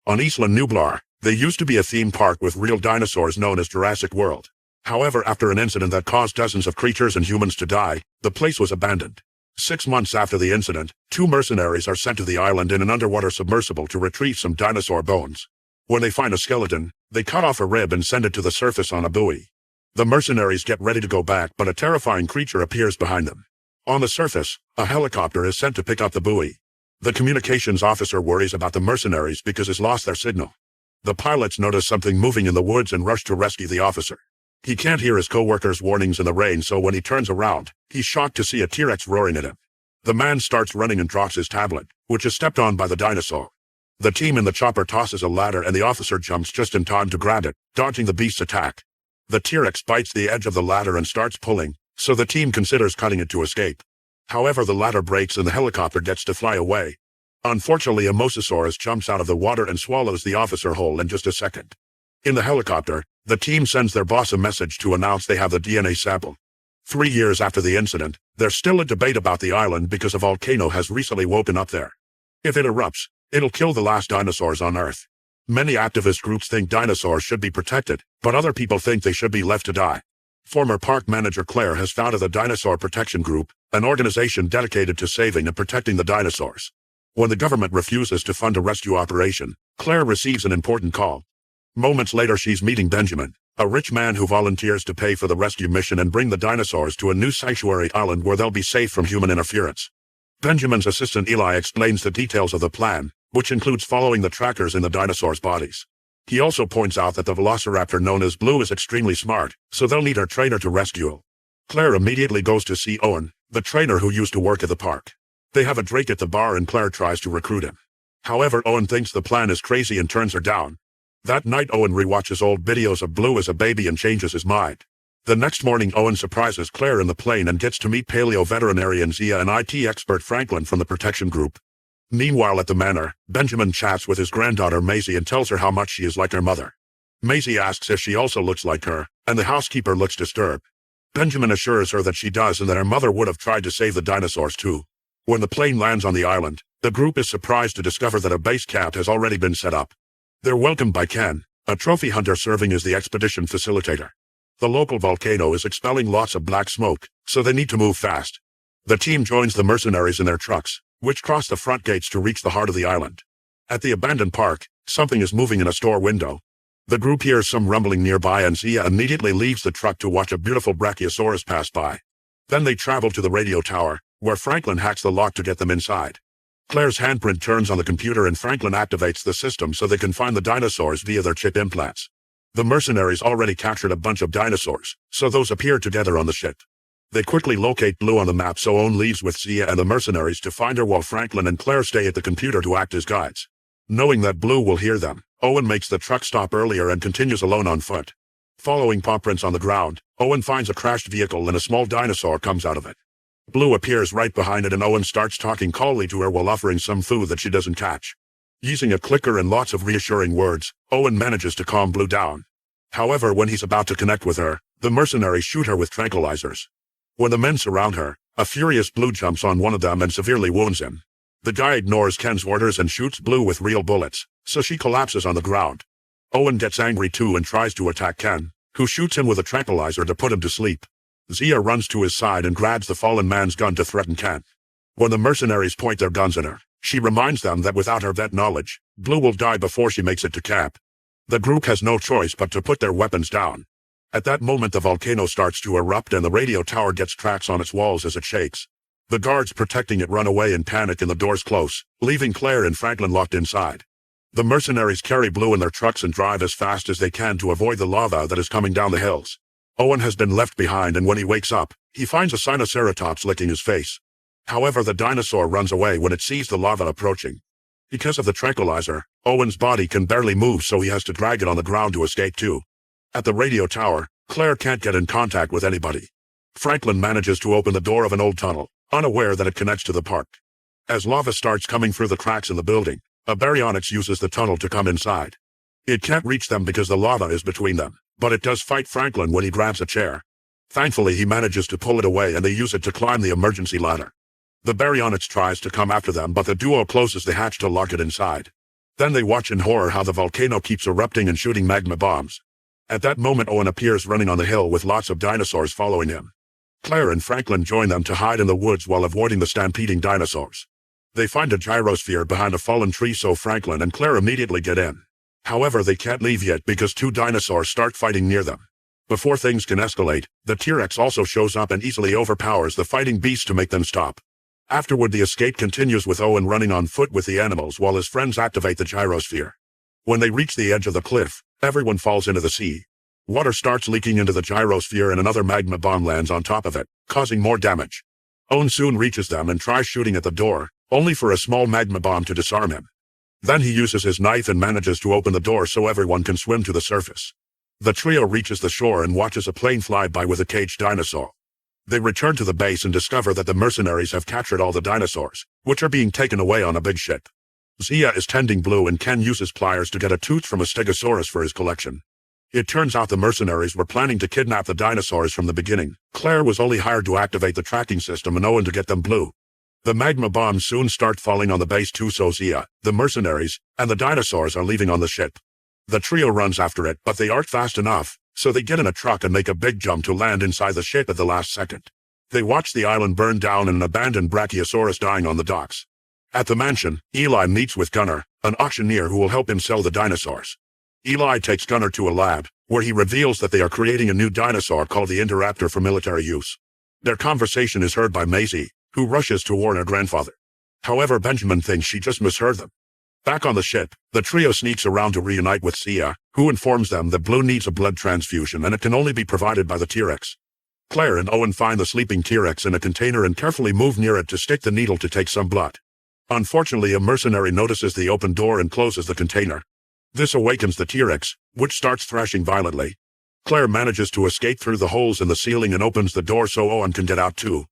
On Isla Nublar, there used to be a theme park with real dinosaurs known as Jurassic World. However, after an incident that caused dozens of creatures and humans to die, the place was abandoned. 6 months after the incident, 2 mercenaries are sent to the island in an underwater submersible to retrieve some dinosaur bones. When they find a skeleton, they cut off a rib and send it to the surface on a buoy. The mercenaries get ready to go back, but a terrifying creature appears behind them. On the surface, a helicopter is sent to pick up the buoy. The communications officer worries about the mercenaries because he's lost their signal. The pilots notice something moving in the woods and rush to rescue the officer. He can't hear his co-workers' warnings in the rain, so when he turns around, he's shocked to see a T-Rex roaring at him. The man starts running and drops his tablet, which is stepped on by the dinosaur. The team in the chopper tosses a ladder and the officer jumps just in time to grab it, dodging the beast's attack. The T-Rex bites the edge of the ladder and starts pulling, so the team considers cutting it to escape. However, the ladder breaks and the helicopter gets to fly away. Unfortunately, a mosasaurus jumps out of the water and swallows the officer whole in just a second. In the helicopter, the team sends their boss a message to announce they have the DNA sample. 3 years after the incident, there's still a debate about the island because a volcano has recently woken up there. If it erupts, it'll kill the last dinosaurs on Earth. Many activist groups think dinosaurs should be protected, but other people think they should be left to die. Former park manager Claire has founded the Dinosaur Protection Group, an organization dedicated to saving and protecting the dinosaurs. When the government refuses to fund a rescue operation, Claire receives an important call. Moments later, she's meeting Benjamin, a rich man who volunteers to pay for the rescue mission and bring the dinosaurs to a new sanctuary island where they'll be safe from human interference. Benjamin's assistant Eli explains the details of the plan, which includes following the trackers in the dinosaurs' bodies. He also points out that the velociraptor known as Blue is extremely smart, so they'll need her trainer to rescue her. Claire immediately goes to see Owen, the trainer who used to work at the park. They have a drink at the bar and Claire tries to recruit him. However, Owen thinks the plan is crazy and turns her down. That night, Owen rewatches old videos of Blue as a baby and changes his mind. The next morning, Owen surprises Claire in the plane and gets to meet paleo-veterinarian Zia and IT expert Franklin from the protection group. Meanwhile, at the manor, Benjamin chats with his granddaughter Maisie and tells her how much she is like her mother. Maisie asks if she also looks like her, and the housekeeper looks disturbed. Benjamin assures her that she does and that her mother would have tried to save the dinosaurs too. When the plane lands on the island, the group is surprised to discover that a base camp has already been set up. They're welcomed by Ken, a trophy hunter serving as the expedition facilitator. The local volcano is expelling lots of black smoke, so they need to move fast. The team joins the mercenaries in their trucks, which cross the front gates to reach the heart of the island. At the abandoned park, something is moving in a store window. The group hears some rumbling nearby and Zia immediately leaves the truck to watch a beautiful brachiosaurus pass by. Then they travel to the radio tower, where Franklin hacks the lock to get them inside. Claire's handprint turns on the computer and Franklin activates the system so they can find the dinosaurs via their chip implants. The mercenaries already captured a bunch of dinosaurs, so those appear together on the ship. They quickly locate Blue on the map, so Owen leaves with Zia and the mercenaries to find her while Franklin and Claire stay at the computer to act as guides. Knowing that Blue will hear them, Owen makes the truck stop earlier and continues alone on foot. Following paw prints on the ground, Owen finds a crashed vehicle and a small dinosaur comes out of it. Blue appears right behind it and Owen starts talking calmly to her while offering some food that she doesn't catch. Using a clicker and lots of reassuring words, Owen manages to calm Blue down. However, when he's about to connect with her, the mercenaries shoot her with tranquilizers. When the men surround her, a furious Blue jumps on one of them and severely wounds him. The guy ignores Ken's orders and shoots Blue with real bullets, so she collapses on the ground. Owen gets angry too and tries to attack Ken, who shoots him with a tranquilizer to put him to sleep. Zia runs to his side and grabs the fallen man's gun to threaten Ken. When the mercenaries point their guns at her, she reminds them that without her vet knowledge, Blue will die before she makes it to camp. The group has no choice but to put their weapons down. At that moment, the volcano starts to erupt and the radio tower gets cracks on its walls as it shakes. The guards protecting it run away in panic and the doors close, leaving Claire and Franklin locked inside. The mercenaries carry Blue in their trucks and drive as fast as they can to avoid the lava that is coming down the hills. Owen has been left behind, and when he wakes up, he finds a Sinoceratops licking his face. However, the dinosaur runs away when it sees the lava approaching. Because of the tranquilizer, Owen's body can barely move, so he has to drag it on the ground to escape too. At the radio tower, Claire can't get in contact with anybody. Franklin manages to open the door of an old tunnel, unaware that it connects to the park. As lava starts coming through the cracks in the building, a baryonyx uses the tunnel to come inside. It can't reach them because the lava is between them, but it does fight Franklin when he grabs a chair. Thankfully, he manages to pull it away and they use it to climb the emergency ladder. The baryonyx tries to come after them, but the duo closes the hatch to lock it inside. Then they watch in horror how the volcano keeps erupting and shooting magma bombs. At that moment Owen appears running on the hill with lots of dinosaurs following him. Claire and Franklin join them to hide in the woods while avoiding the stampeding dinosaurs. They find a gyrosphere behind a fallen tree, so Franklin and Claire immediately get in. However, they can't leave yet because two dinosaurs start fighting near them. Before things can escalate, the T-Rex also shows up and easily overpowers the fighting beasts to make them stop. Afterward, the escape continues with Owen running on foot with the animals while his friends activate the gyrosphere. When they reach the edge of the cliff, everyone falls into the sea. Water starts leaking into the gyrosphere and another magma bomb lands on top of it, causing more damage. Owen soon reaches them and tries shooting at the door, only for a small magma bomb to disarm him. Then he uses his knife and manages to open the door so everyone can swim to the surface. The trio reaches the shore and watches a plane fly by with a caged dinosaur. They return to the base and discover that the mercenaries have captured all the dinosaurs, which are being taken away on a big ship. Zia is tending Blue and Ken uses pliers to get a tooth from a stegosaurus for his collection. It turns out the mercenaries were planning to kidnap the dinosaurs from the beginning. Claire was only hired to activate the tracking system and Owen to get them Blue. The magma bombs soon start falling on the base too, so Zia, the mercenaries, and the dinosaurs are leaving on the ship. The trio runs after it, but they aren't fast enough, so they get in a truck and make a big jump to land inside the ship at the last second. They watch the island burn down and an abandoned brachiosaurus dying on the docks. At the mansion, Eli meets with Gunnar, an auctioneer who will help him sell the dinosaurs. Eli takes Gunnar to a lab, where he reveals that they are creating a new dinosaur called the Indoraptor for military use. Their conversation is heard by Maisie, who rushes to warn her grandfather. However, Benjamin thinks she just misheard them. Back on the ship, the trio sneaks around to reunite with Zia, who informs them that Blue needs a blood transfusion and it can only be provided by the T-Rex. Claire and Owen find the sleeping T-Rex in a container and carefully move near it to stick the needle to take some blood. Unfortunately, a mercenary notices the open door and closes the container. This awakens the T-Rex, which starts thrashing violently. Claire manages to escape through the holes in the ceiling and opens the door so Owen can get out too.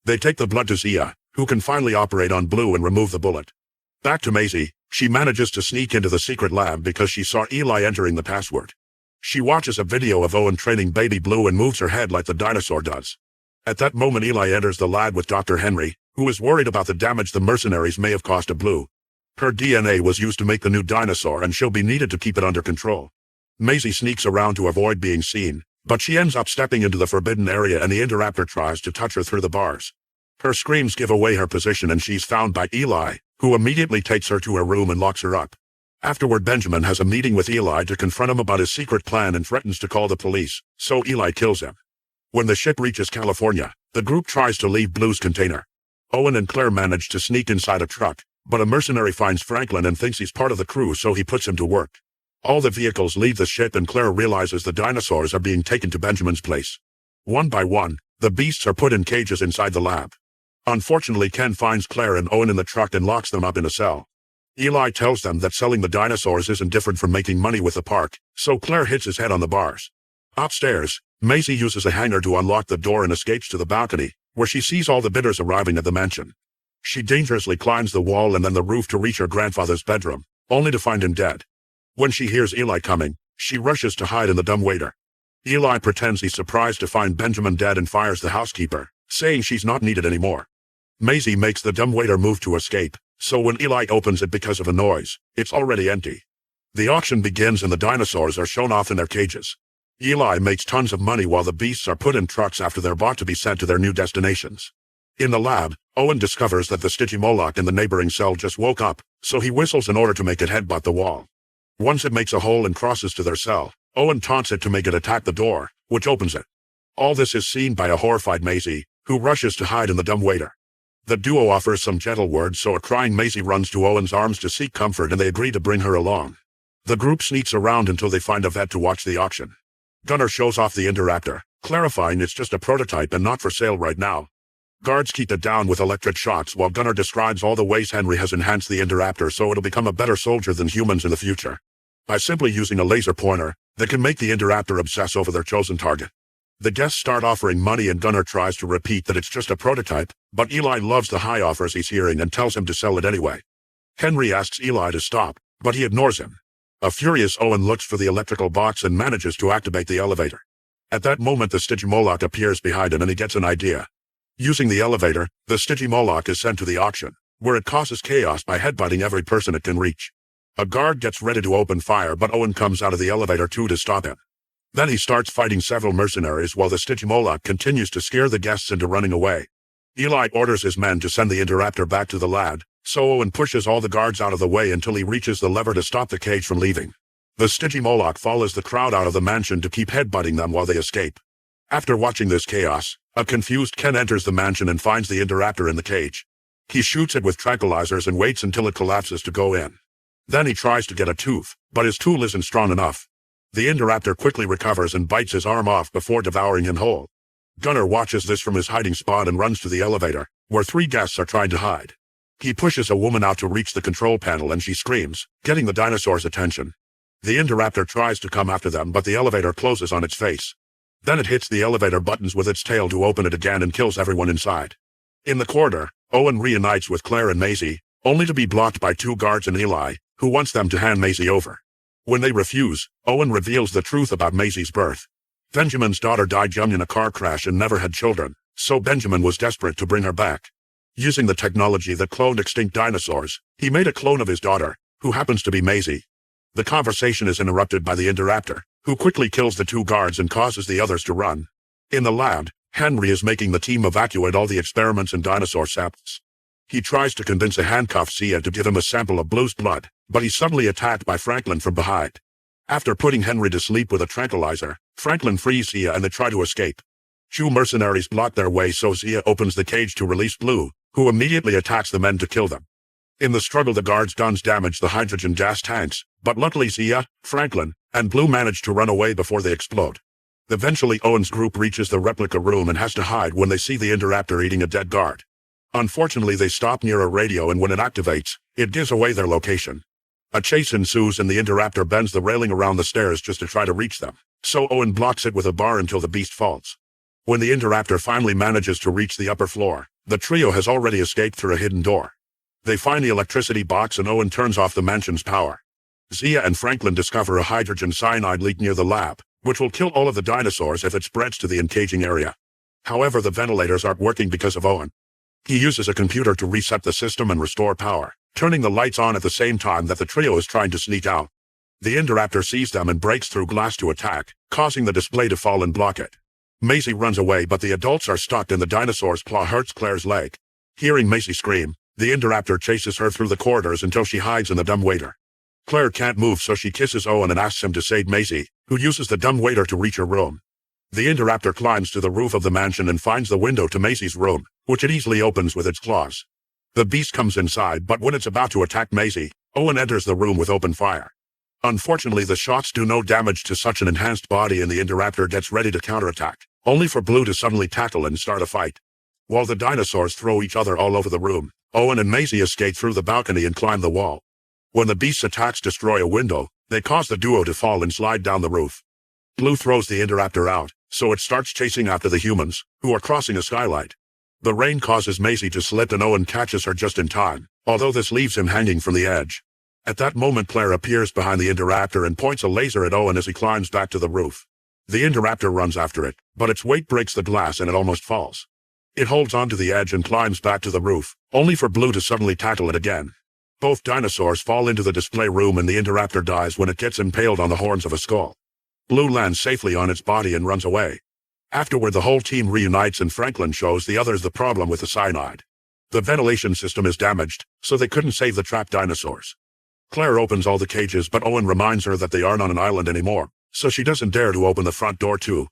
They take the blood to Zia, who can finally operate on Blue and remove the bullet. Back to Maisie, she manages to sneak into the secret lab because she saw Eli entering the password. She watches a video of Owen training baby Blue and moves her head like the dinosaur does. At that moment, Eli enters the lab with Dr. Henry, who is worried about the damage the mercenaries may have caused to Blue. Her DNA was used to make the new dinosaur and she'll be needed to keep it under control. Maisie sneaks around to avoid being seen, but she ends up stepping into the forbidden area and the Indoraptor tries to touch her through the bars. Her screams give away her position and she's found by Eli, who immediately takes her to her room and locks her up. Afterward, Benjamin has a meeting with Eli to confront him about his secret plan and threatens to call the police, so Eli kills him. When the ship reaches California, the group tries to leave Blue's container. Owen and Claire manage to sneak inside a truck, but a mercenary finds Franklin and thinks he's part of the crew, so he puts him to work. All the vehicles leave the ship and Claire realizes the dinosaurs are being taken to Benjamin's place. One by one, the beasts are put in cages inside the lab. Unfortunately, Ken finds Claire and Owen in the truck and locks them up in a cell. Eli tells them that selling the dinosaurs isn't different from making money with the park, so Claire hits his head on the bars. Upstairs, Maisie uses a hanger to unlock the door and escapes to the balcony, where she sees all the bidders arriving at the mansion. She dangerously climbs the wall and then the roof to reach her grandfather's bedroom, only to find him dead. When she hears Eli coming, she rushes to hide in the dumbwaiter. Eli pretends he's surprised to find Benjamin dead and fires the housekeeper, saying she's not needed anymore. Maisie makes the dumbwaiter move to escape, so when Eli opens it because of a noise, it's already empty. The auction begins and the dinosaurs are shown off in their cages. Eli makes tons of money while the beasts are put in trucks after they're bought to be sent to their new destinations. In the lab, Owen discovers that the Stygimoloch in the neighboring cell just woke up, so he whistles in order to make it headbutt the wall. Once it makes a hole and crosses to their cell, Owen taunts it to make it attack the door, which opens it. All this is seen by a horrified Maisie, who rushes to hide in the dumbwaiter. The duo offers some gentle words, so a crying Maisie runs to Owen's arms to seek comfort and they agree to bring her along. The group sneaks around until they find a vet to watch the auction. Gunnar shows off the Indoraptor, clarifying it's just a prototype and not for sale right now. Guards keep it down with electric shocks while Gunnar describes all the ways Henry has enhanced the Indoraptor so it'll become a better soldier than humans in the future. By simply using a laser pointer, they can make the Indoraptor obsess over their chosen target. The guests start offering money and Gunnar tries to repeat that it's just a prototype, but Eli loves the high offers he's hearing and tells him to sell it anyway. Henry asks Eli to stop, but he ignores him. A furious Owen looks for the electrical box and manages to activate the elevator. At that moment, the Stygimoloch appears behind him and he gets an idea. Using the elevator, the Stygimoloch is sent to the auction, where it causes chaos by headbutting every person it can reach. A guard gets ready to open fire, but Owen comes out of the elevator too to stop him. Then he starts fighting several mercenaries while the Stygimoloch continues to scare the guests into running away. Eli orders his men to send the Indoraptor back to the lab, so Owen pushes all the guards out of the way until he reaches the lever to stop the cage from leaving. The Stygimoloch follows the crowd out of the mansion to keep headbutting them while they escape. After watching this chaos, a confused Ken enters the mansion and finds the Indoraptor in the cage. He shoots it with tranquilizers and waits until it collapses to go in. Then he tries to get a tooth, but his tool isn't strong enough. The Indoraptor quickly recovers and bites his arm off before devouring him whole. Gunnar watches this from his hiding spot and runs to the elevator, where 3 guests are trying to hide. He pushes a woman out to reach the control panel and she screams, getting the dinosaurs' attention. The Indoraptor tries to come after them, but the elevator closes on its face. Then it hits the elevator buttons with its tail to open it again and kills everyone inside. In the corridor, Owen reunites with Claire and Maisie, only to be blocked by 2 guards and Eli, who wants them to hand Maisie over. When they refuse, Owen reveals the truth about Maisie's birth. Benjamin's daughter died young in a car crash and never had children, so Benjamin was desperate to bring her back. Using the technology that cloned extinct dinosaurs, he made a clone of his daughter, who happens to be Maisie. The conversation is interrupted by the Indoraptor, who quickly kills the 2 guards and causes the others to run. In the lab, Henry is making the team evacuate all the experiments and dinosaur samples. He tries to convince a handcuffed Zia to give him a sample of Blue's blood, but he's suddenly attacked by Franklin from behind. After putting Henry to sleep with a tranquilizer, Franklin frees Zia and they try to escape. 2 mercenaries block their way, so Zia opens the cage to release Blue, who immediately attacks the men to kill them. In the struggle, the guards' guns damage the hydrogen gas tanks, but luckily Zia, Franklin, and Blue manage to run away before they explode. Eventually Owen's group reaches the replica room and has to hide when they see the Indoraptor eating a dead guard. Unfortunately, they stop near a radio, and when it activates, it gives away their location. A chase ensues and the Indoraptor bends the railing around the stairs just to try to reach them, so Owen blocks it with a bar until the beast falls. When the Indoraptor finally manages to reach the upper floor, the trio has already escaped through a hidden door. They find the electricity box and Owen turns off the mansion's power. Zia and Franklin discover a hydrogen cyanide leak near the lab, which will kill all of the dinosaurs if it spreads to the encaging area. However, the ventilators aren't working because of Owen. He uses a computer to reset the system and restore power, turning the lights on at the same time that the trio is trying to sneak out. The Indoraptor sees them and breaks through glass to attack, causing the display to fall and block it. Maisie runs away, but the adults are stuck and the dinosaur's claw hurts Claire's leg. Hearing Maisie scream, the Indoraptor chases her through the corridors until she hides in the dumbwaiter. Claire can't move, so she kisses Owen and asks him to save Maisie, who uses the dumbwaiter to reach her room. The Indoraptor climbs to the roof of the mansion and finds the window to Maisie's room, which it easily opens with its claws. The beast comes inside, but when it's about to attack Maisie, Owen enters the room with open fire. Unfortunately, the shots do no damage to such an enhanced body and the Indoraptor gets ready to counterattack, only for Blue to suddenly tackle and start a fight. While the dinosaurs throw each other all over the room, Owen and Maisie escape through the balcony and climb the wall. When the beast's attacks destroy a window, they cause the duo to fall and slide down the roof. Blue throws the Indoraptor out, so it starts chasing after the humans, who are crossing a skylight. The rain causes Maisie to slip and Owen catches her just in time, although this leaves him hanging from the edge. At that moment, Claire appears behind the Indoraptor and points a laser at Owen as he climbs back to the roof. The Indoraptor runs after it, but its weight breaks the glass and it almost falls. It holds onto the edge and climbs back to the roof, only for Blue to suddenly tackle it again. Both dinosaurs fall into the display room and the Indoraptor dies when it gets impaled on the horns of a skull. Blue lands safely on its body and runs away. Afterward, the whole team reunites and Franklin shows the others the problem with the cyanide. The ventilation system is damaged, so they couldn't save the trapped dinosaurs. Claire opens all the cages, but Owen reminds her that they aren't on an island anymore, so she doesn't dare to open the front door too.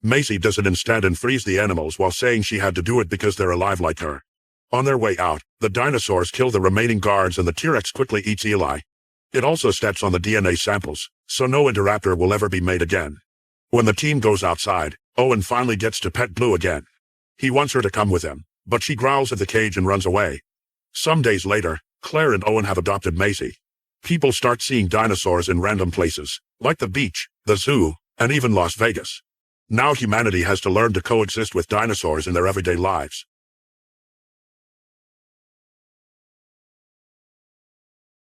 Maisie does it instead and frees the animals while saying she had to do it because they're alive like her. On their way out, the dinosaurs kill the remaining guards and the T-Rex quickly eats Eli. It also steps on the DNA samples, so no Indoraptor will ever be made again. When the team goes outside, Owen finally gets to pet Blue again. He wants her to come with him, but she growls at the cage and runs away. Some days later, Claire and Owen have adopted Maisie. People start seeing dinosaurs in random places, like the beach, the zoo, and even Las Vegas. Now humanity has to learn to coexist with dinosaurs in their everyday lives.